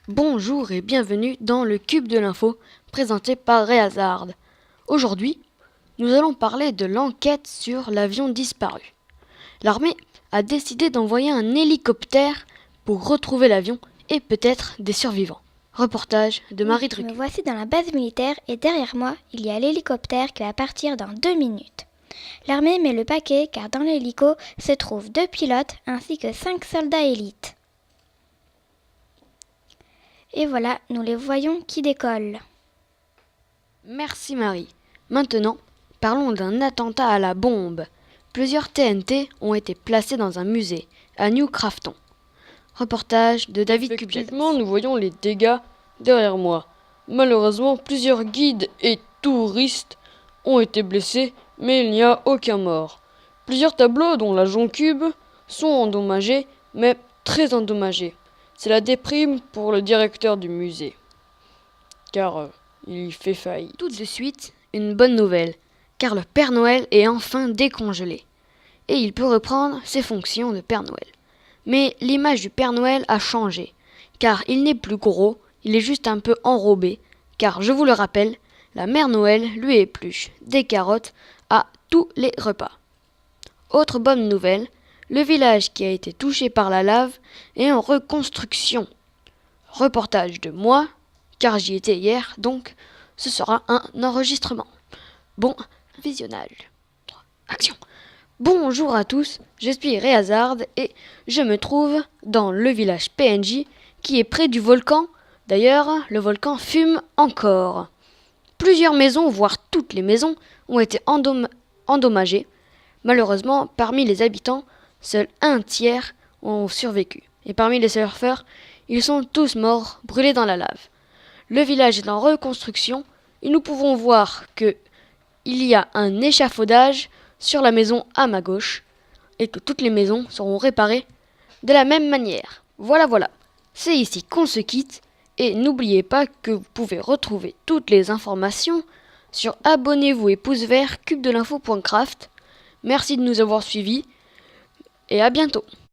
Bonjour et bienvenue dans le Cube de l'info présenté par Réhazard. Aujourd'hui, nous allons parler de l'enquête sur l'avion disparu. L'armée a décidé d'envoyer un hélicoptère pour retrouver l'avion et peut-être des survivants. Reportage de Marie Druck. Me voici dans la base militaire et derrière moi, il y a l'hélicoptère qui va partir dans 2 minutes. L'armée met le paquet car dans l'hélico se trouvent 2 pilotes ainsi que 5 soldats élites. Et voilà, nous les voyons qui décollent. Merci Marie. Maintenant, parlons d'un attentat à la bombe. Plusieurs TNT ont été placés dans un musée à New Crafton. Reportage de David Kubjadas. Effectivement, nous voyons les dégâts derrière moi. Malheureusement, plusieurs guides et touristes ont été blessés, mais il n'y a aucun mort. Plusieurs tableaux, dont l'agent Cube, sont endommagés, mais très endommagés. C'est la déprime pour le directeur du musée, car il fait faillite. Tout de suite, une bonne nouvelle, car le Père Noël est enfin décongelé. Et il peut reprendre ses fonctions de Père Noël. Mais l'image du Père Noël a changé, car il n'est plus gros, il est juste un peu enrobé, car je vous le rappelle, la Mère Noël lui épluche des carottes à tous les repas. Autre bonne nouvelle, le village qui a été touché par la lave est en reconstruction. Reportage de moi, car j'y étais hier, donc ce sera un enregistrement. Bon visionnage. Action. Bonjour à tous, je suis Réhazard et je me trouve dans le village PNJ qui est près du volcan. D'ailleurs, le volcan fume encore. Plusieurs maisons, voire toutes les maisons, ont été endommagées. Malheureusement, parmi les habitants, seul un tiers ont survécu. Et parmi les surfeurs, ils sont tous morts, brûlés dans la lave. Le village est en reconstruction et nous pouvons voir qu'il y a un échafaudage sur la maison à ma gauche et que toutes les maisons seront réparées de la même manière. Voilà, c'est ici qu'on se quitte et n'oubliez pas que vous pouvez retrouver toutes les informations sur abonnez-vous et pouce vert cubedelinfo.craft. Merci de nous avoir suivis et à bientôt.